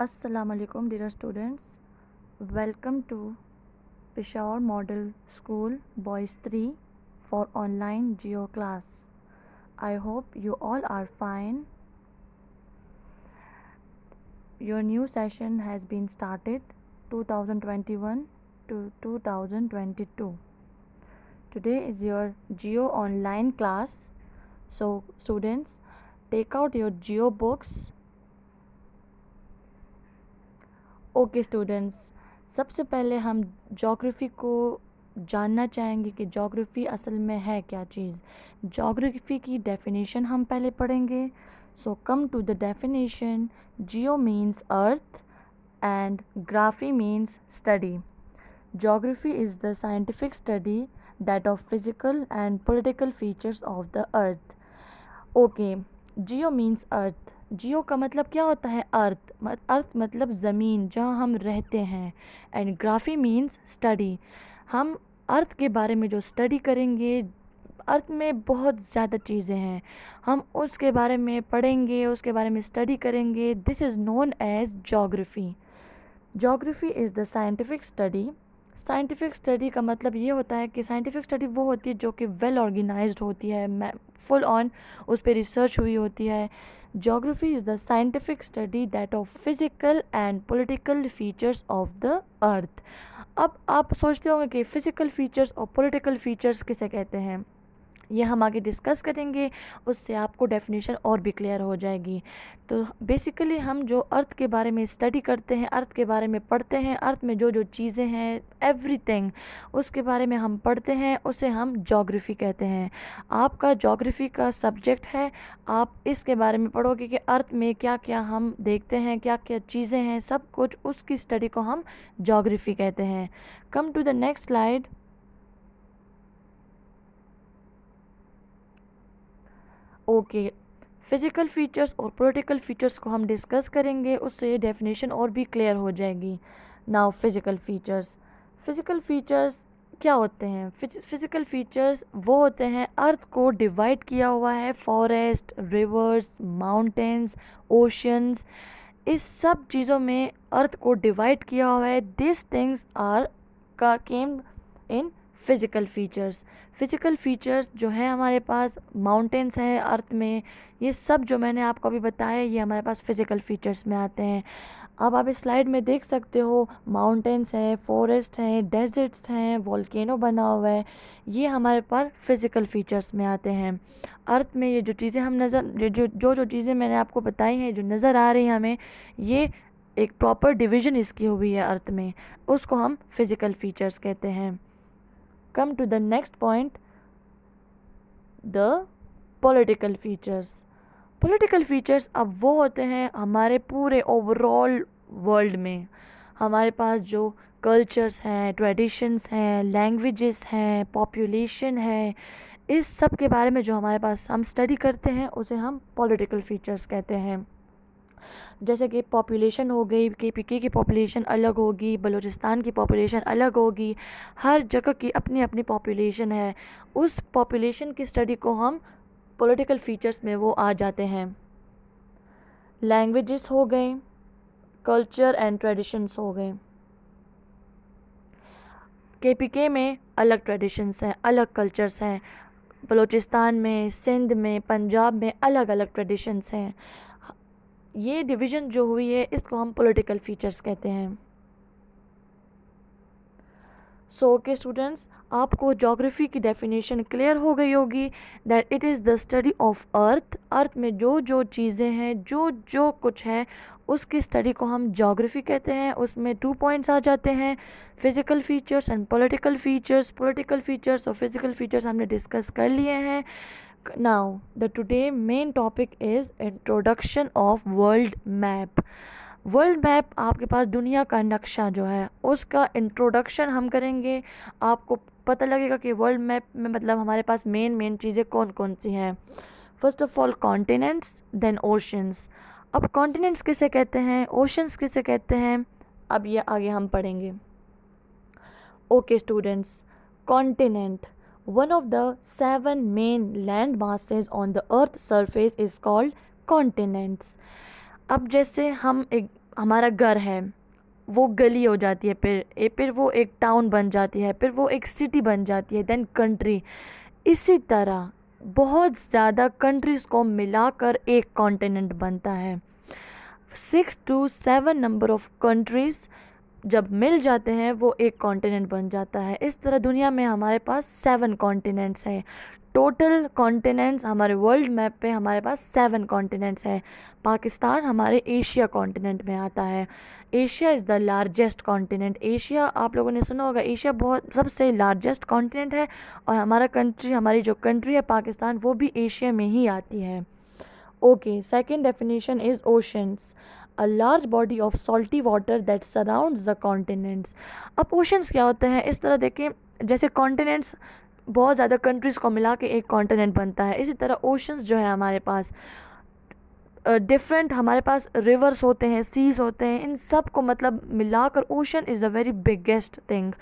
Assalamualaikum dear students. Welcome to Peshawar Model School Boys 3 for online geo class. I hope you all are fine. Your new session has been started 2021 to 2022. Today is your geo online class. So students, take out your geo books. Okay students, सबसे पहले हम geography को जानना चाहेंगे कि geography असल में है क्या चीज़। ज्योग्राफी की डेफिनेशन हम पहले पढ़ेंगे। So come to the definition. Geo means earth and graphy means study. Geography is the scientific study that of physical and political features of the earth. Okay, geo means earth. Geo का मतलब क्या होता है? अर्थ। अर्थ मतलब ज़मीन जहाँ हम रहते हैं। And graphy means study. हम अर्थ के बारे में जो स्टडी करेंगे, अर्थ में बहुत ज़्यादा चीज़ें हैं, हम उसके बारे में पढ़ेंगे, उसके बारे में स्टडी करेंगे। This is known as geography. Geography is the scientific study. Scientific study का मतलब ये होता है कि साइंटिफिक स्टडी वो होती है जो कि वेल ऑर्गेनाइज्ड होती है, फुल ऑन उस पर रिसर्च हुई होती है। Geography is the scientific study that of physical and political features of the अर्थ। अब आप सोचते होंगे कि फ़िज़िकल फीचर्स और पॉलिटिकल फीचर्स किसे कहते हैं, ये हम आगे डिस्कस करेंगे, उससे आपको डेफिनेशन और भी क्लियर हो जाएगी। तो बेसिकली हम जो अर्थ के बारे में स्टडी करते हैं, अर्थ के बारे में पढ़ते हैं, अर्थ में जो जो चीज़ें हैं, एवरीथिंग उसके बारे में हम पढ़ते हैं, उसे हम ज्योग्राफी कहते हैं। आपका ज्योग्राफी का सब्जेक्ट है, आप इसके बारे में पढ़ोगे कि अर्थ में क्या क्या हम देखते हैं, क्या क्या चीज़ें हैं, सब कुछ उसकी स्टडी को हम ज्योग्राफी कहते हैं। Come to the next slide. Okay, physical features और पॉलिटिकल फीचर्स को हम डिस्कस करेंगे, उससे डेफिनेशन और भी क्लियर हो जाएगी। Now physical features. Physical features क्या होते हैं? फिज़िकल फीचर्स वो होते हैं, अर्थ को डिवाइड किया हुआ है, फॉरेस्ट, रिवर्स, माउंटेन्स, ओशंस, इस सब चीज़ों में अर्थ को डिवाइड किया हुआ है। दिस थिंग्स आर का came in physical features. Physical features जो है हमारे पास, माउंटेन्स हैं अर्थ में, ये सब जो मैंने आपको अभी बताया, ये हमारे पास फिज़िकल फीचर्स में आते हैं। अब आप इस स्लाइड में देख सकते हो, माउंटेन्स हैं, फॉरेस्ट हैं, डेजर्ट्स हैं, वोल्केनो बना हुआ है, ये हमारे पास फिज़िकल फीचर्स में आते हैं। अर्थ में ये जो चीज़ें हम नज़र जो चीज़ें मैंने आपको बताई हैं, जो नज़र आ रही हैं हमें, ये एक प्रॉपर डिवीज़न इसकी हुई है अर्थ में, उसको हम फिज़िकल फीचर्स कहते हैं। Come to the next point, the political features. Political features अब वो होते हैं हमारे पूरे ओवरऑल वर्ल्ड में, हमारे पास जो कल्चर्स हैं, ट्रेडिशंस हैं, लैंग्वेजेस हैं, पॉपुलेशन है, इस सब के बारे में जो हमारे पास हम स्टडी करते हैं, उसे हम पॉलिटिकल फीचर्स कहते हैं। जैसे कि पॉपुलेशन हो गई, केपीके की पॉपुलेशन अलग होगी, बलूचिस्तान की पॉपुलेशन अलग होगी, हर जगह की अपनी अपनी पॉपुलेशन है, उस पॉपुलेशन की स्टडी को हम पॉलिटिकल फीचर्स में वो आ जाते हैं। लैंग्वेजेस हो गए, कल्चर एंड ट्रेडिशंस हो गए। केपीके में अलग ट्रेडिशंस हैं, अलग कल्चर्स हैं, बलूचिस्तान में, सिंध में, पंजाब में अलग अलग ट्रेडिशंस हैं। ये डिवीज़न जो हुई है, इसको हम पॉलिटिकल फीचर्स कहते हैं। सो के स्टूडेंट्स, आपको ज्योग्राफी की डेफिनेशन क्लियर हो गई होगी, that it is the study of earth. Earth में जो जो चीज़ें हैं, जो जो कुछ है, उसकी स्टडी को हम ज्योग्राफी कहते हैं। उसमें 2 पॉइंट्स आ जाते हैं, physical features and political features. Political features और फिज़िकल फीचर्स हमने डिस्कस कर लिए हैं। Now the today main topic is introduction of world map. World map, आपके पास दुनिया का नक्शा जो है, उसका इंट्रोडक्शन हम करेंगे। आपको पता लगेगा कि वर्ल्ड मैप में मतलब हमारे पास मेन चीज़ें कौन कौन सी हैं। First of all continents, then oceans. अब कॉन्टिनेंट्स किसे कहते हैं, ओशंस किसे कहते हैं, अब ये आगे हम पढ़ेंगे। Okay students, continent, one of the 7 main land masses on the earth surface is called continents. अब जैसे हम एक हमारा घर है वो गली हो जाती है, फिर वो एक टाउन बन जाती है, फिर वो एक सिटी बन जाती है, देन कंट्री। इसी तरह बहुत ज़्यादा कंट्रीज़ को मिलाकर एक कॉन्टिनेंट बनता है। 6 to 7 नंबर ऑफ कंट्रीज़ जब मिल जाते हैं वो एक कॉन्टिनेंट बन जाता है। इस तरह दुनिया में हमारे पास 7 कॉन्टिनेंट्स हैं। टोटल कॉन्टिनेंट्स हमारे वर्ल्ड मैप पे हमारे पास 7 कॉन्टिनेंट्स हैं। पाकिस्तान हमारे एशिया कॉन्टिनेंट में आता है। Asia is the largest continent. Asia आप लोगों ने सुना होगा, एशिया बहुत सबसे लार्जेस्ट कॉन्टिनेंट है, और हमारी जो कंट्री है पाकिस्तान, वो भी एशिया में ही आती है। Okay, second definition is oceans, a large body of salty water that surrounds the continents. अब ओशंस क्या होते हैं, इस तरह देखें, जैसे कॉन्टिनेंट्स बहुत ज़्यादा कंट्रीज़ को मिला के एक कॉन्टिनेंट बनता है, इसी तरह ओशंस जो है हमारे पास डिफरेंट, हमारे पास रिवर्स होते हैं, सीज होते हैं, इन सब को मतलब मिलाकर ocean is the very biggest thing.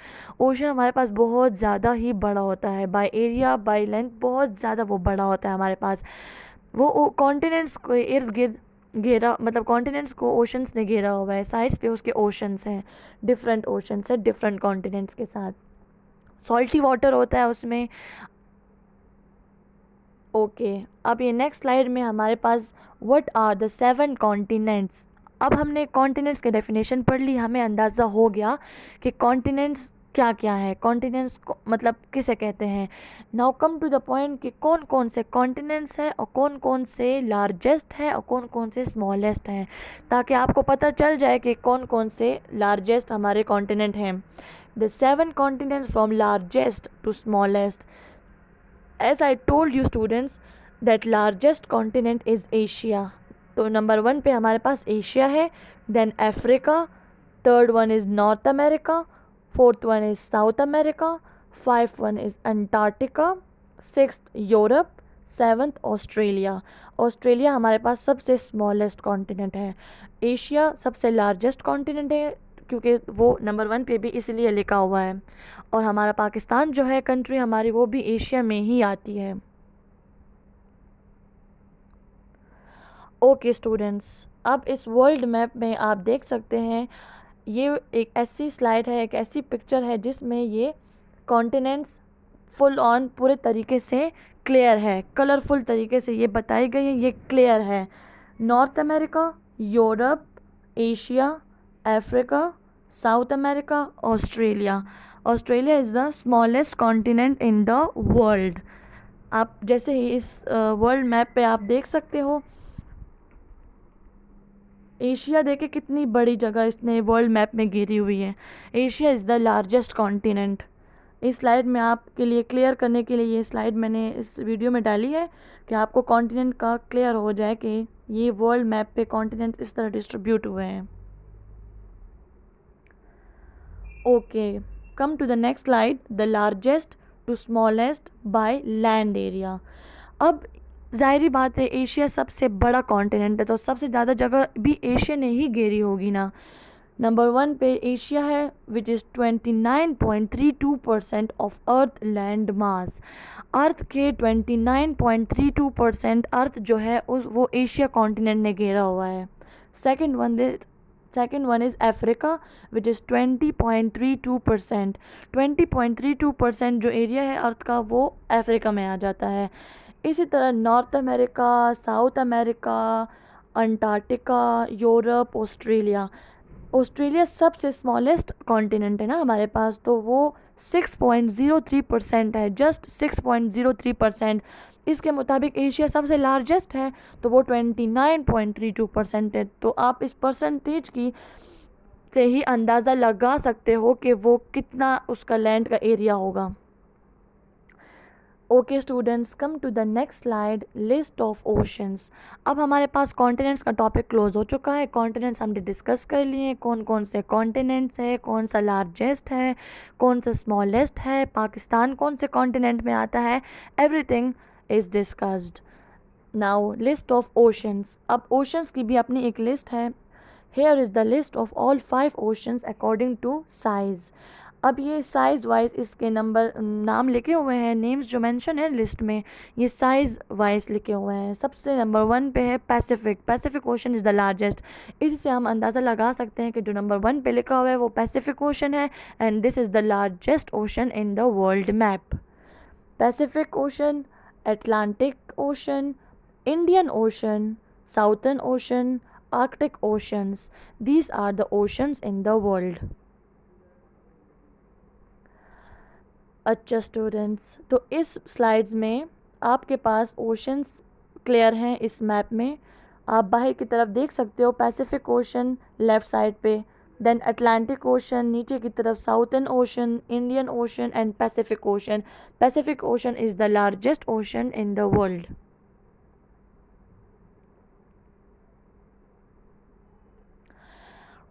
Ocean हमारे पास बहुत ज़्यादा ही बड़ा होता है, बाय एरिया बाय लेंथ बहुत ज़्यादा वो बड़ा होता है हमारे पास। वो कॉन्टिनेंट्स को इर्द गिर्द घेरा, मतलब कॉन्टिनेंट्स को ओशंस ने घेरा हुआ है, साइड्स पे उसके ओशंस हैं, डिफरेंट ओशंस हैं डिफरेंट कॉन्टिनेंट्स के साथ। सॉल्टी वाटर होता है उसमें। ओके, अब ये नेक्स्ट स्लाइड में हमारे पास व्हाट आर द 7 कॉन्टिनेंट्स। अब हमने कॉन्टिनेंट्स के डेफिनेशन पढ़ ली, हमें अंदाज़ा हो गया कि कॉन्टिनेंट्स क्या क्या है, कॉन्टिनेंट्स मतलब किसे कहते हैं। Now come to the point कि कौन कौन से कॉन्टिनेंट्स हैं और कौन कौन से लार्जेस्ट हैं और कौन कौन से स्मॉलेस्ट हैं, ताकि आपको पता चल जाए कि कौन कौन से लार्जेस्ट हमारे कॉन्टिनेंट हैं। The 7 continents from largest to smallest. As I told you students that largest continent is Asia, तो नंबर 1 पे हमारे पास एशिया है, then Africa, third one is North America, fourth one is South America, 5th one is Antarctica, 6th Europe, 7th Australia. Australia हमारे पास सबसे smallest continent है। Asia सबसे लार्जेस्ट कॉन्टिनेंट है, क्योंकि वो नंबर 1 पे भी इसलिए लिखा हुआ है, और हमारा पाकिस्तान जो है कंट्री हमारी, वो भी एशिया में ही आती है। ओके स्टूडेंट्स, अब इस वर्ल्ड मैप में आप देख सकते हैं, ये एक ऐसी स्लाइड है, एक ऐसी पिक्चर है जिसमें ये कॉन्टिनेंट्स फुल ऑन पूरे तरीके से क्लियर है, कलरफुल तरीके से ये बताई गई है, ये क्लियर है। North America, Europe, Asia, Africa, south America, Australia. Australia is the smallest continent in the world. आप जैसे ही इस वर्ल्ड मैप पे आप देख सकते हो, एशिया देखे कितनी बड़ी जगह इसने वर्ल्ड मैप में घेरी हुई है। Asia is the largest continent. इस स्लाइड में आपके लिए क्लियर करने के लिए ये स्लाइड मैंने इस वीडियो में डाली है कि आपको कॉन्टिनेंट का क्लियर हो जाए कि ये वर्ल्ड मैप पे कॉन्टिनेंट इस तरह डिस्ट्रीब्यूट हुए हैं। Okay, come to the next slide, the largest to smallest by land area. अब जाहिर बात है एशिया सबसे बड़ा कॉन्टिनेंट है, तो सबसे ज़्यादा जगह भी एशिया ने ही घेरी होगी ना। नंबर 1 पे एशिया है, which is 29.32% of earth land mass. Earth के 29.32% अर्थ जो है वो एशिया कॉन्टिनेंट ने घेरा हुआ है। Second one is Africa, which is 20.32%। 20.32% जो एरिया है अर्थ का वो अफ्रीका में आ जाता है। इसी तरह north America, south America, Antarctica, Europe, Australia. Australia सबसे स्मॉलेस्ट कॉन्टिनेंट है ना हमारे पास, तो वो 6.03% है, जस्ट 6.03%। इसके मुताबिक एशिया सबसे लार्जेस्ट है, तो वो 29.32% है। तो आप इस परसेंटेज की से ही अंदाज़ा लगा सकते हो कि वो कितना उसका लैंड का एरिया होगा। Okay students, come to the next slide, list of oceans. अब हमारे पास कॉन्टिनेंट्स का टॉपिक क्लोज हो चुका है। कॉन्टिनेंट्स हमने डिस्कस कर लिए, कौन कौन से कॉन्टिनेंट्स है, कौन सा लार्जेस्ट है, कौन सा स्मॉलेस्ट है, पाकिस्तान कौन से कॉन्टिनेंट में आता है, everything is discussed. Now list of oceans. अब ओशंस की भी अपनी एक लिस्ट है। Here is the list of all 5 oceans according to size. अब ये साइज़ वाइज इसके नाम लिखे हुए हैं, नेम्स जो मेंशन है लिस्ट में, ये साइज़ वाइज लिखे हुए हैं। सबसे नंबर 1 पे है Pacific. Pacific Ocean is the largest. इससे हम अंदाज़ा लगा सकते हैं कि जो नंबर 1 पे लिखा हुआ है वो पैसिफिक ओशन है, and this is the largest ocean in the world map. Pacific Ocean, Atlantic Ocean, Indian Ocean, Southern Ocean, Arctic oceans, these are the oceans in the world. अच्छा स्टूडेंट्स, तो इस slides में आपके पास oceans clear हैं। इस map में आप बाहर की तरफ देख सकते हो पैसिफिक ओशन लेफ़्ट साइड पे, देन अटलांटिक ओशन नीचे की तरफ, southern ocean, Indian ocean and Pacific ocean. Pacific Ocean is the largest ocean in the world.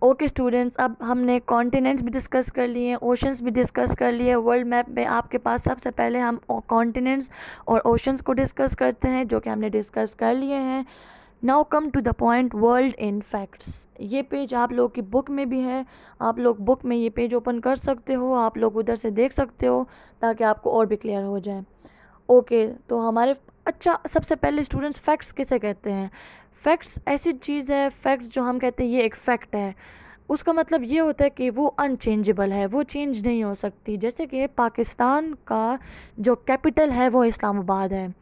Okay students, अब हमने कॉन्टिनेंट्स भी डिस्कस कर लिए, ओशंस भी डिस्कस कर लिए। वर्ल्ड मैप में आपके पास सबसे पहले हम कॉन्टिनेंट्स और ओशंस को डिस्कस करते हैं, जो कि हमने डिस्कस कर लिए हैं। Now come to the point, world in facts. ये पेज आप लोग की बुक में भी है, आप लोग बुक में ये पेज ओपन कर सकते हो, आप लोग उधर से देख सकते हो ताकि आपको और भी क्लियर हो जाए। ओके, तो हमारे अच्छा सबसे पहले स्टूडेंट्स फैक्ट्स किसे कहते हैं? फैक्ट्स ऐसी चीज़ है, फैक्ट्स जो हम कहते हैं ये एक फैक्ट है, उसका मतलब ये होता है कि वो अनचेंजेबल है, वो चेंज नहीं हो सकती। जैसे कि पाकिस्तान का जो कैपिटल है वो इस्लामाबाद है,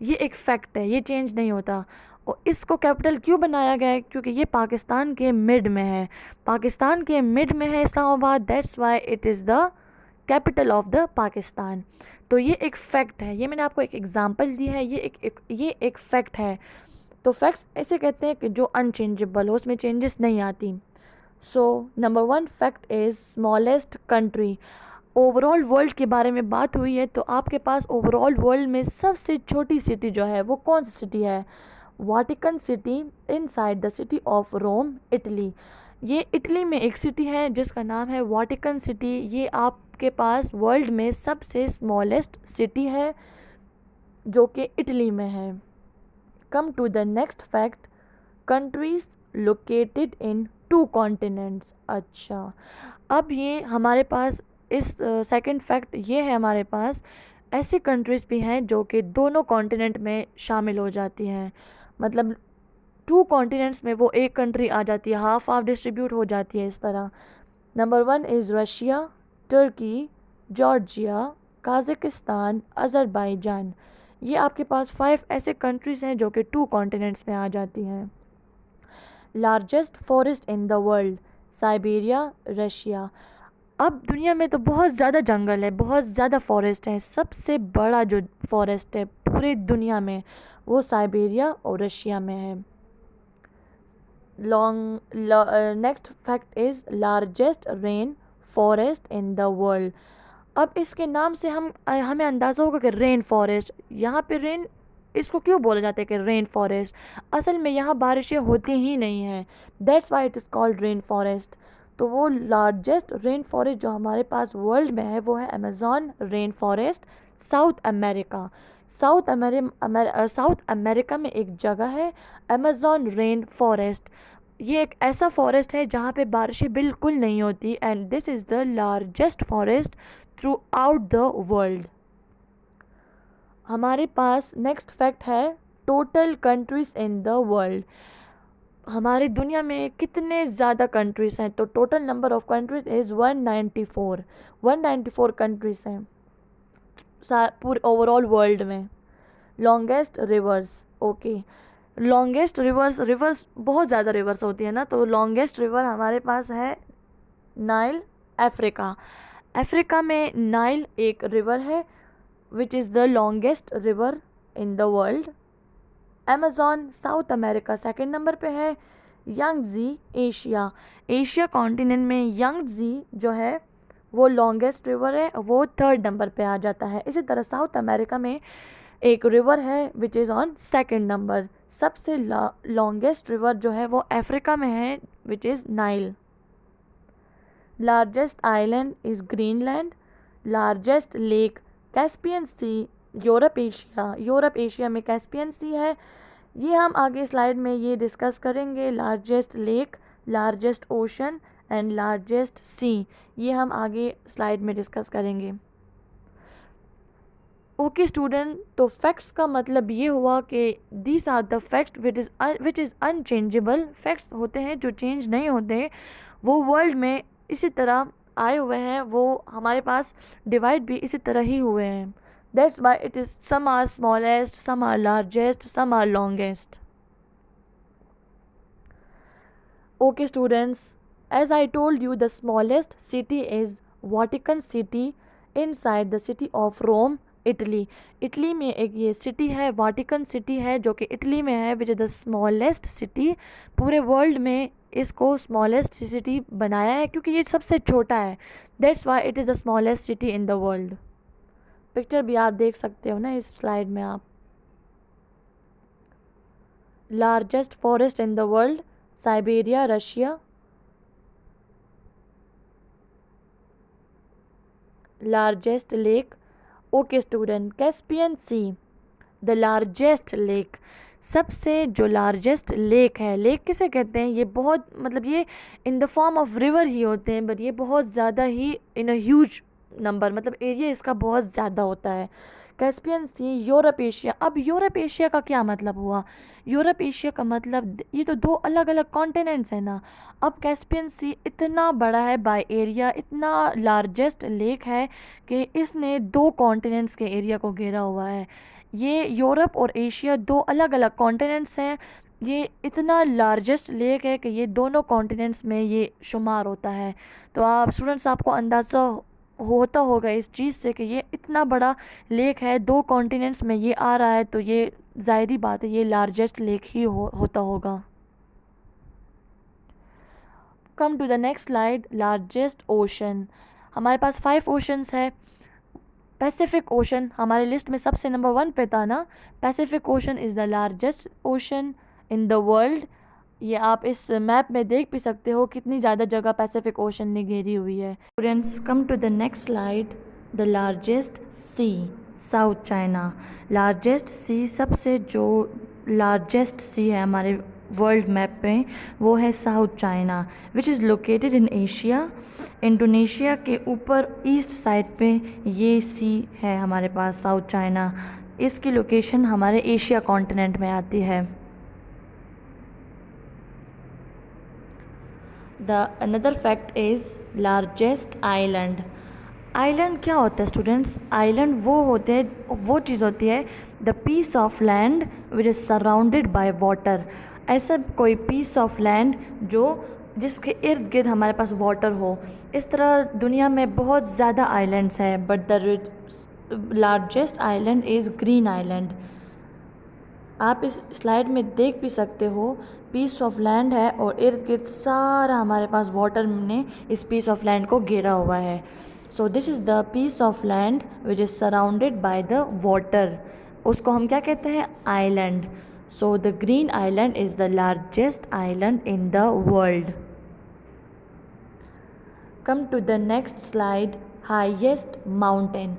ये एक फैक्ट है, ये चेंज नहीं होता। और इसको कैपिटल क्यों बनाया गया है? क्योंकि ये पाकिस्तान के मिड में है, पाकिस्तान के मिड में है Islamabad, that's why it is the capital of the Pakistan. तो ये एक फैक्ट है, ये मैंने आपको एक एग्जांपल दी है, ये एक फैक्ट है। तो फैक्ट्स ऐसे कहते हैं कि जो अनचेंजेबल हो, उसमें चेंजेस नहीं आती। So number 1 fact is smallest country. Overall world के बारे में बात हुई है, तो आपके पास ओवरऑल वर्ल्ड में सबसे छोटी सिटी जो है वो कौन सी सिटी है? Vatican City inside the city of Rome, Italy. ये इटली में एक सिटी है जिसका नाम है वाटिकन सिटी। ये आपके पास वर्ल्ड में सबसे स्मॉलेस्ट सिटी है जो कि इटली में है। Come to the next fact, countries located in 2 continents. अच्छा, अब ये हमारे पास इस सेकंड फैक्ट ये है, हमारे पास ऐसी कंट्रीज़ भी हैं जो कि दोनों कॉन्टिनेंट में शामिल हो जाती हैं। मतलब 2 कॉन्टिनेंट्स में वो एक कंट्री आ जाती है, हाफ हाफ डिस्ट्रीब्यूट हो जाती है इस तरह। Number 1 is Russia, Turkey, Georgia, Kazakhstan, Azerbaijan. ये आपके पास 5 ऐसे कंट्रीज़ हैं जो कि 2 कॉन्टिनेंट्स में आ जाती हैं। Largest forest in the world, Siberia, Russia. अब दुनिया में तो बहुत ज़्यादा जंगल है, बहुत ज़्यादा फॉरेस्ट है, सबसे बड़ा जो फॉरेस्ट है पूरे दुनिया में वो साइबेरिया और रशिया में है। Next fact is largest rain forest in the world. अब इसके नाम से हमें अंदाज़ा होगा कि रेन फॉरेस्ट, यहाँ पे रेन, इसको क्यों बोला जाता है कि रेन फॉरेस्ट? असल में यहाँ बारिशें होती ही नहीं हैं, that's why it is called rain forest. तो वो लार्जेस्ट रेन फॉरेस्ट जो हमारे पास वर्ल्ड में है वो है Amazon rain forest, south America. South America में एक जगह है अमेज़ॉन रेन फॉरेस्ट। ये एक ऐसा फॉरेस्ट है जहाँ पे बारिशें बिल्कुल नहीं होती, and this is the largest forest through out the world. हमारे पास नेक्स्ट फैक्ट है total countries in the world. हमारी दुनिया में कितने ज़्यादा कंट्रीज़ हैं? तो total number of countries is 194। 194 countries हैं पूरे ओवरऑल वर्ल्ड में। Longest reverse, okay, longest reverse बहुत ज़्यादा रिवर्स होती है ना, तो लॉन्गेस्ट रिवर हमारे पास है नाइल, अफ्रीका। अफ्रीका में नाइल एक रिवर है which is the longest river in the world. Amazon south America second number पे है। यांगजी एशिया, एशिया कॉन्टिनेंट में यांगजी जो है वो लॉन्गेस्ट रिवर है, वो थर्ड नंबर पे आ जाता है। इसी तरह साउथ अमेरिका में एक रिवर है which is on second number. सबसे लॉन्गेस्ट रिवर जो है वो अफ्रीका में है which is Nile. Largest island is Greenland. Largest lake Caspian Sea, Europe Asia में कैस्पियन सी है। ये हम आगे स्लाइड में ये डिस्कस करेंगे। Largest lake, largest ocean and largest sea, ये हम आगे स्लाइड में डिस्कस करेंगे। ओके स्टूडेंट, तो फैक्ट्स का मतलब ये हुआ कि these are the facts which is unchangeable. Facts होते हैं जो चेंज नहीं होते, वो वर्ल्ड में इसी तरह आए हुए हैं, वो हमारे पास डिवाइड भी इसी तरह ही हुए हैं। That's why it is some are smallest, some are largest, some are longest. Okay students, as I told you, the smallest city is Vatican City inside the city of Rome, Italy. Italy में एक ये city है, Vatican city है, जो कि Italy में है, which is the smallest city. पूरे वर्ल्ड में इसको स्मॉलेस्ट सिटी बनाया है क्योंकि ये सबसे छोटा है। That's why it is the smallest city in the world. Picture भी आप देख सकते हो ना इस स्लाइड में आप। Largest forest in the world, Siberia, Russia. Largest lake, okay student, Caspian Sea, the largest lake. सबसे जो लार्जेस्ट लेक है, लेक किसे कहते हैं, ये बहुत मतलब ये in the form of river ही होते हैं, बट ये बहुत ज़्यादा ही इन अ ह्यूज नंबर, मतलब एरिया इसका बहुत ज़्यादा होता है। Caspian Sea, Europe Asia. अब यूरोप एशिया का क्या मतलब हुआ? यूरोप एशिया का मतलब ये तो दो अलग अलग कॉन्टिनेंट्स हैं ना। अब कैस्पियन सी इतना बड़ा है बाय एरिया, इतना लार्जेस्ट लेक है कि इसने दो कॉन्टिनेंट्स के एरिया को घेरा हुआ है। ये यूरोप और एशिया दो अलग अलग कॉन्टिनेंट्स हैं। ये इतना लार्जेस्ट लेक है कि ये दोनों कॉन्टिनेंट्स में ये शुमार होता है। तो आप स्टूडेंट्स, आपको अंदाज़ा होता होगा इस चीज़ से कि ये इतना बड़ा लेक है, दो कॉन्टिनेंट्स में ये आ रहा है, तो ये ज़ाहिरी बात है ये लार्जेस्ट लेक ही होता होगा। Come to the next slide, largest ocean. हमारे पास 5 ओशंस है। पैसिफिक ओशन हमारे लिस्ट में सबसे नंबर 1 पे था ना। Pacific Ocean is the largest ocean in the world. ये आप इस मैप में देख भी सकते हो कितनी ज़्यादा जगह पैसिफिक ओशन ने घेरी हुई है। Students, come to the next slide, the largest sea, South China. Largest sea, सबसे जो लार्जेस्ट सी है हमारे वर्ल्ड मैप पे, वो है south China, which is located in Asia. Indonesia के ऊपर ईस्ट साइड पे ये सी है हमारे पास, साउथ चाइना। इसकी लोकेशन हमारे एशिया कॉन्टिनेंट में आती है। The another fact is largest island. Island क्या होता है स्टूडेंट्स? आइलैंड वो होते हैं, वो चीज़ होती है the piece of land which is surrounded by water. ऐसा कोई पीस ऑफ लैंड जो जिसके इर्द गिर्द हमारे पास वाटर हो। इस तरह दुनिया में बहुत ज़्यादा आइलैंड्स हैं, but the largest island is green island. आप इस स्लाइड में देख भी सकते हो, पीस ऑफ लैंड है और इर्द गिर्द सारा हमारे पास वाटर ने इस पीस ऑफ लैंड को घेरा हुआ है। So this is the piece of land which is surrounded by the water. उसको हम क्या कहते हैं? Island. So the green island is the largest island in the world. Come to the next slide, highest mountain.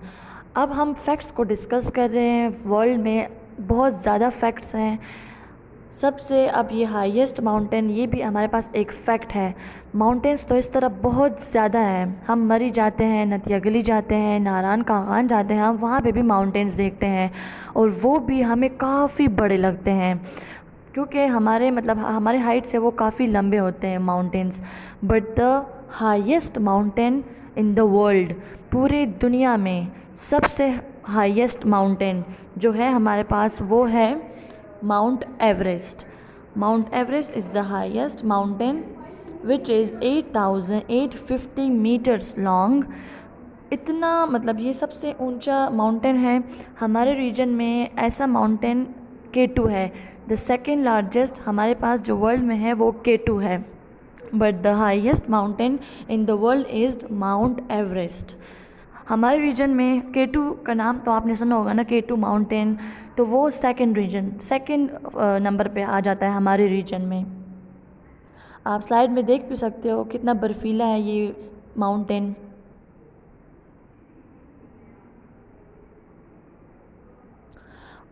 अब हम facts को discuss कर रहे हैं। वर्ल्ड में बहुत ज़्यादा फैक्ट्स हैं। सबसे अब ये हाईएस्ट माउंटेन, ये भी हमारे पास एक फैक्ट है। माउंटेन्स तो इस तरह बहुत ज़्यादा हैं, हम मरी जाते हैं, नदिया गली जाते हैं, नारायण कागान जाते हैं, हम वहाँ पे भी माउंटेन्स देखते हैं और वो भी हमें काफ़ी बड़े लगते हैं क्योंकि हमारे मतलब हमारे हाइट से वो काफ़ी लंबे होते हैं mountains. But the highest mountain in the world, पूरी दुनिया में सबसे हाईएस्ट माउंटेन जो है हमारे पास, वो है Mount Everest. Mount Everest is the highest mountain which is 8,850 metres long. इतना मतलब ये सबसे ऊंचा माउंटेन है हमारे रीजन में। ऐसा माउंटेन K2 है। द सेकेंड लार्जेस्ट हमारे पास जो वर्ल्ड में है वो K2 है, but the highest mountain in the world is mount Everest. हमारे रीजन में K2 का नाम तो आपने सुना होगा ना, K2 माउंटेन, तो वो सेकंड नंबर पे आ जाता है हमारे रीजन में। आप स्लाइड में देख भी सकते हो कितना बर्फीला है ये mountain.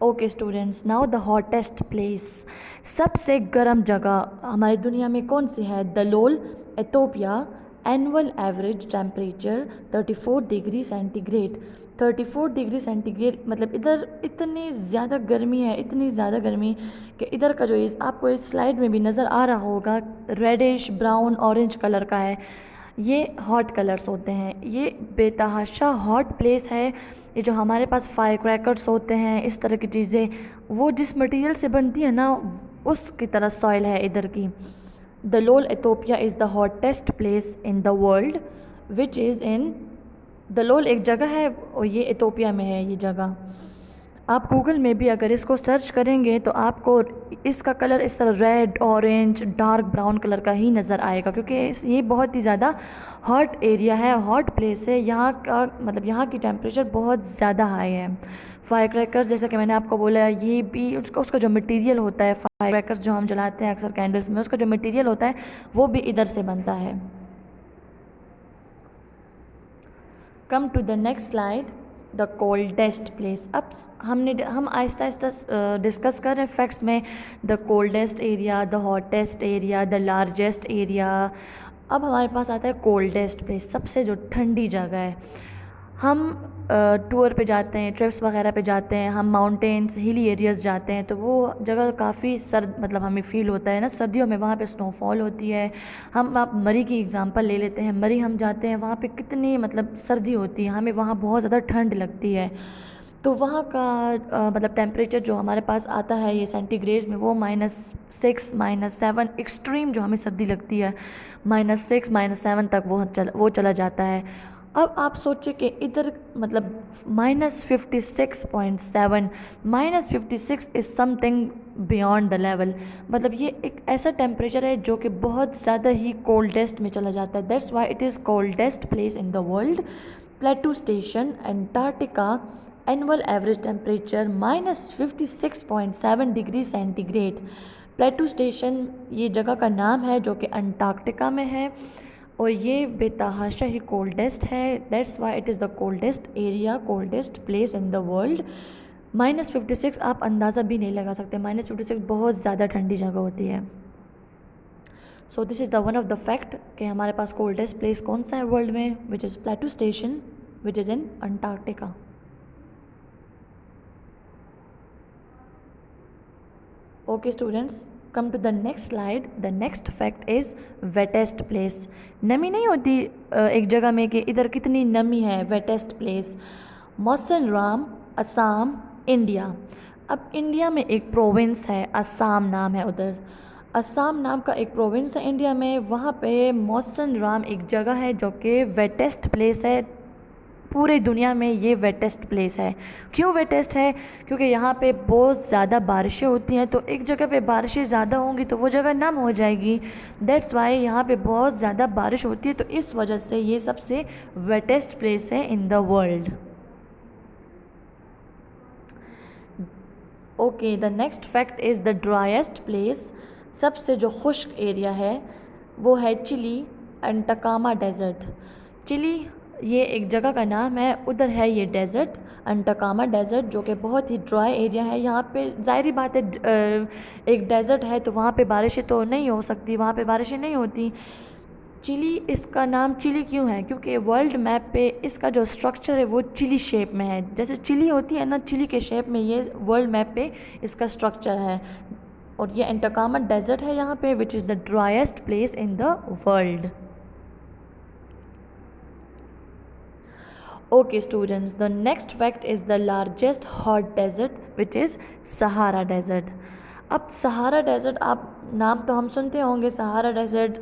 Okay students, now the hottest place. सबसे गर्म जगह हमारी दुनिया में कौन सी है? Dallol, Ethiopia. Annual average temperature 34 degree centigrade. 34 degree centigrade मतलब इधर इतनी ज़्यादा गर्मी है, इतनी ज़्यादा गर्मी कि इधर का जो आपको इस स्लाइड में भी नज़र आ रहा होगा, रेडिश ब्राउन ऑरेंज कलर का है, ये हॉट कलर्स होते हैं। ये बेतहाशा हॉट प्लेस है। ये जो हमारे पास फायर क्रैकर्स होते हैं, इस तरह की चीज़ें, वो जिस मटेरियल से बनती है ना, उसकी तरह सॉइल है इधर की। Dallol Ethiopia is the hottest place in the world which is in, Dallol एक जगह है और ये एथोपिया में है ये जगह। आप गूगल में भी अगर इसको सर्च करेंगे तो आपको इसका कलर इस तरह red orange dark brown colour का ही नज़र आएगा, क्योंकि ये बहुत ही ज़्यादा हॉट एरिया है, हॉट प्लेस है। यहाँ का मतलब यहाँ की टेम्परेचर बहुत ज़्यादा हाई है। फायर क्रैकर्स जैसा कि मैंने आपको बोला, ये भी उसका जो मटेरियल होता है, फायर क्रैकर्स जो हम जलाते हैं अक्सर कैंडल्स में, उसका जो मटेरियल होता है वो भी इधर से बनता है। Come to the next slide, the coldest place. अब हम आहिस्ता आहिस्ता डिस्कस कर रहे हैं फैक्ट्स में। The coldest area, the hottest area, the largest area. अब हमारे पास आता है कोल्डेस्ट प्लेस, सबसे जो ठंडी जगह है। हम टूर पे जाते हैं, ट्रिप्स वगैरह पे जाते हैं, हम माउंटेन्स हिली एरियाज़ जाते हैं, तो वो जगह काफ़ी सर्द मतलब हमें फ़ील होता है ना, सर्दियों में वहाँ पे स्नोफॉल होती है। हम आप मरी की एग्ज़ाम्पल ले लेते हैं, मरी हम जाते हैं, वहाँ पे कितनी मतलब सर्दी होती है, हमें वहाँ बहुत ज़्यादा ठंड लगती है। तो वहाँ का मतलब टेम्परेचर जो हमारे पास आता है ये सेंटीग्रेड में, वो -6 -7 एक्सट्रीम जो हमें सर्दी लगती है, -6 -7 तक वो चला जाता है। अब आप सोचिए कि इधर मतलब -56.7, -56 is something beyond the level. मतलब ये एक ऐसा टेम्परेचर है जो कि बहुत ज़्यादा ही कोल्डेस्ट में चला जाता है। That's why it is coldest place in the world. प्लेटू station, Antarctica, annual average temperature -56.7 degree centigrade. प्लेटू station ये जगह का नाम है जो कि अंटार्कटिका में है, और ये बेतहाशा ही कोल्डेस्ट है। That's why it is the coldest area, coldest place in the world. -56 आप अंदाज़ा भी नहीं लगा सकते, -56 बहुत ज़्यादा ठंडी जगह होती है। So this is the one of the fact कि हमारे पास कोल्डेस्ट प्लेस कौन सा है वर्ल्ड में, which is Plateau Station which is in Antarctica. Okay students, come to the next slide. The next fact is wettest place. नमी नहीं होती एक जगह में कि इधर कितनी नमी है, wettest place. Mawsynram, Assam, India. अब इंडिया में एक प्रोविंस है, असम नाम है उधर। असम नाम का एक प्रोविंस है इंडिया में, वहाँ पे मौसिनराम एक जगह है जो कि वेटेस्ट प्लेस है। पूरी दुनिया में ये वेटेस्ट प्लेस है। क्यों वेटेस्ट है? क्योंकि यहाँ पे बहुत ज़्यादा बारिशें होती हैं, तो एक जगह पे बारिशें ज़्यादा होंगी तो वो जगह नम हो जाएगी। दैट्स वाई यहाँ पे बहुत ज़्यादा बारिश होती है, तो इस वजह से ये सबसे वेटेस्ट प्लेस है इन the world. Okay, the next fact is the driest place. सबसे जो खुश्क एरिया है वो है चिली अंटाकामा डेजर्ट। चिली ये एक जगह का नाम है, उधर है ये डेज़र्ट, अंटाकामा डेज़र्ट, जो कि बहुत ही ड्राई एरिया है। यहाँ पे ज़ाहिर बात है एक डेज़र्ट है तो वहाँ पे बारिशें तो नहीं हो सकती, वहाँ पे बारिशें नहीं होती। चिली, इसका नाम चिली क्यों है? क्योंकि वर्ल्ड मैप पे इसका जो स्ट्रक्चर है वो चिली शेप में है। जैसे चिली होती है ना, चिली के शेप में ये वर्ल्ड मैप पे इसका स्ट्रक्चर है। और ये अंटाकामा डेज़र्ट है यहाँ पे, विच is the driest place in the world. Okay students, the next fact is the largest hot desert which is Sahara desert. अब सहारा डेज़र्ट, आप नाम तो हम सुनते होंगे सहारा डेज़र्ट,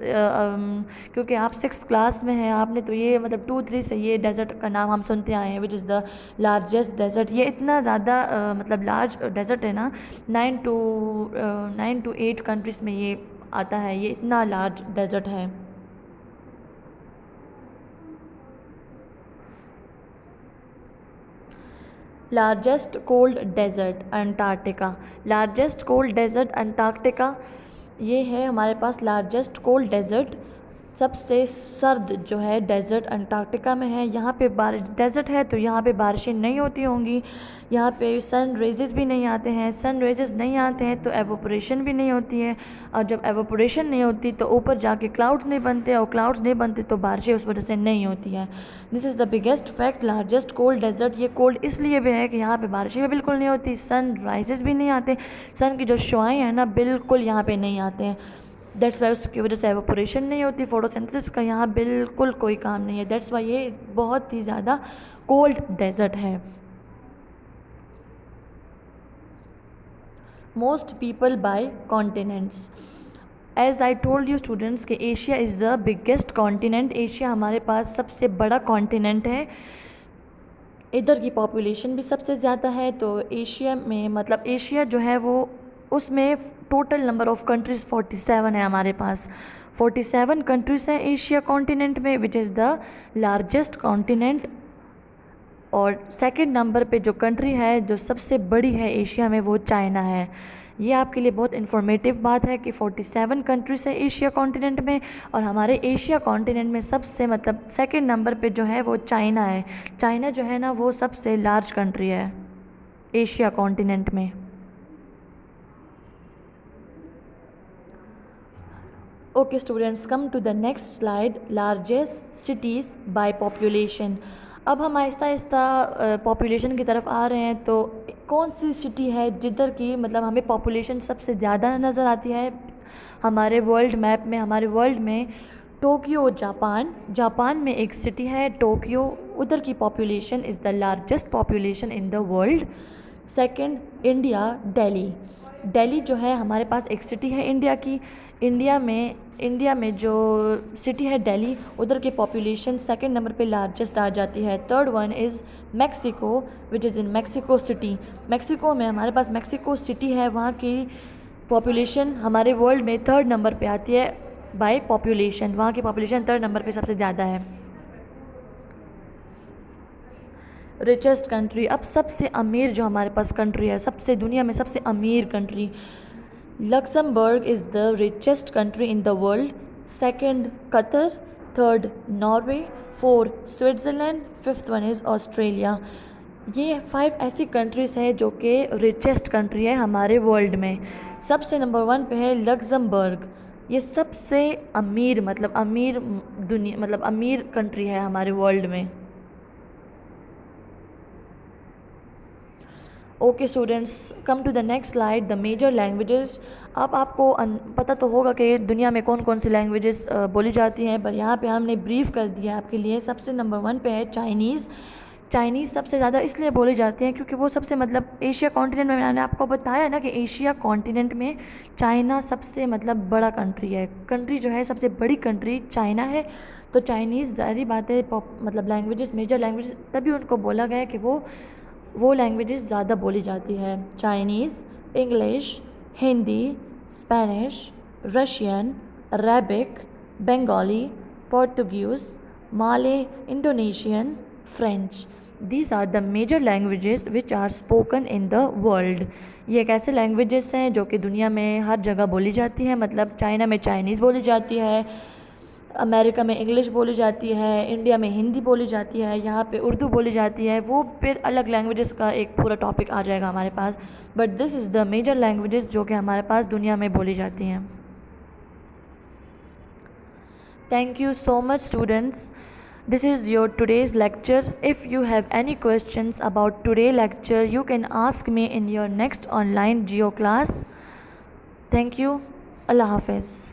क्योंकि आप 6th क्लास में हैं आपने, तो ये मतलब 2-3 से ये डेज़र्ट का नाम हम सुनते आए हैं, which is the largest desert. ये इतना ज़्यादा मतलब लार्ज डेज़र्ट है ना, 9 to 8 कंट्रीज़ में ये आता है, ये इतना लार्ज डेज़र्ट है। Largest cold desert Antarctica. Largest cold desert Antarctica, ये है हमारे पास लार्जेस्ट कोल्ड डेज़र्ट। सबसे सर्द जो है डेज़र्ट अंटार्कटिका में है। यहाँ पे बारिश, डेज़र्ट है तो यहाँ पे बारिशें नहीं होती होंगी, यहाँ पे सन रेजेस भी नहीं आते हैं। सन रेजेस नहीं आते हैं तो एवोपरेशन भी नहीं होती है, और जब एवोपरेशन नहीं होती तो ऊपर जाके क्लाउड्स नहीं बनते, और क्लाउड्स नहीं बनते तो बारिशें उस वजह से नहीं होती है। This is the biggest fact, largest cold desert. ये कोल्ड इसलिए भी है कि यहाँ पे बारिशें भी बिल्कुल नहीं होती, सन राइजेस भी नहीं आते, सन की जो शुआएँ हैं ना बिल्कुल यहाँ पे नहीं आते हैं। दैट्स वाई उसकी वजह से एवोपरेशन नहीं होती, फोटोसिंथेसिस का यहाँ बिल्कुल कोई काम नहीं है। दैट्स वाई ये बहुत ही ज़्यादा कोल्ड डेजर्ट है। Most people by continents. As I told you students कि Asia is the biggest continent. Asia हमारे पास सबसे बड़ा कॉन्टिनेंट है, इधर की पॉपुलेशन भी सबसे ज़्यादा है। तो एशिया में मतलब एशिया जो है वो उसमें टोटल नंबर ऑफ़ कंट्रीज़ 47 है हमारे पास। 47 कंट्रीज़ हैं एशिया कॉन्टिनेंट में, which is the largest continent. और सेकंड नंबर पे जो कंट्री है जो सबसे बड़ी है एशिया में वो चाइना है। ये आपके लिए बहुत इन्फॉर्मेटिव बात है कि 47 कंट्रीज़ है एशिया कॉन्टिनेंट में, और हमारे एशिया कॉन्टिनेंट में सबसे मतलब सेकंड नंबर पे जो है वो चाइना है। चाइना जो है ना वो सबसे लार्ज कंट्री है एशिया कॉन्टिनेंट में। Okay students, come to the next slide, largest cities by population. अब हम आहिस्ता आहिस्ता पॉपुलेशन की तरफ आ रहे हैं। तो कौन सी सिटी है जिधर की मतलब हमें पॉपुलेशन सबसे ज़्यादा नज़र आती है हमारे वर्ल्ड मैप में? हमारे वर्ल्ड में टोक्यो जापान, जापान में एक सिटी है टोक्यो, उधर की population is the largest population in the world. Second India, Delhi. Delhi जो है हमारे पास एक सिटी है इंडिया की। इंडिया में जो सिटी है दिल्ली, उधर की पॉपुलेशन सेकंड नंबर पे लार्जेस्ट आ जाती है। Third one is Mexico, which is in Mexico city. Mexico में हमारे पास मैक्सिको सिटी है, वहाँ की पॉपुलेशन हमारे वर्ल्ड में थर्ड नंबर पे आती है बाय पॉपुलेशन। वहाँ की पॉपुलेशन थर्ड नंबर पे सबसे ज़्यादा है। रिचेस्ट कंट्री, अब सबसे अमीर जो हमारे पास कंट्री है, सबसे दुनिया में सबसे अमीर country, Luxembourg is the richest country in the world. Second Qatar, third Norway, fourth Switzerland, fifth one is Australia. ये 5 ऐसी कंट्रीज़ हैं जो कि रिचेस्ट कंट्री है हमारे वर्ल्ड में। सबसे नंबर 1 पे है लक्समबर्ग। ये सबसे अमीर मतलब अमीर दुनिया मतलब अमीर कंट्री है हमारे वर्ल्ड में। Okay students, come to the next slide, the major languages. अब आपको पता तो होगा कि दुनिया में कौन कौन सी लैंग्वेजेस बोली जाती हैं, पर यहाँ पे हमने ब्रीफ कर दिया आपके लिए। सबसे नंबर 1 पे है चाइनीज़। चाइनीज़ सबसे ज़्यादा इसलिए बोली जाती हैं क्योंकि वो सबसे मतलब एशिया कॉन्टिनेंट में, मैंने आपको बताया ना कि एशिया कॉन्टिनेंट में चाइना सबसे मतलब बड़ा कंट्री है। कंट्री जो है सबसे बड़ी कंट्री चाइना है। तो चाइनीज़ ज़ाहिर बात है मतलब लैंग्वेजेस, मेजर लैंग्वेजेस, तभी उनको बोला गया है कि वो लैंग्वेजेस ज़्यादा बोली जाती है। Chinese, English, Hindi, Spanish, Russian, Arabic, Bengali, Portuguese, Malay, Indonesian, French. These are the major languages which are spoken in the world. ये एक ऐसे लैंग्वेजेस हैं जो कि दुनिया में हर जगह बोली जाती हैं। मतलब चाइना में चाइनीज़ बोली जाती है, अमेरिका में इंग्लिश बोली जाती है, इंडिया में हिंदी बोली जाती है, यहाँ पे उर्दू बोली जाती है। वो फिर अलग लैंग्वेजेस का एक पूरा टॉपिक आ जाएगा हमारे पास, but this is the major languages जो कि हमारे पास दुनिया में बोली जाती हैं। Thank you so much students, this is your today's lecture. If you have any questions about today's lecture, you can ask me in your next online geo class. Thank you. Allah Hafiz.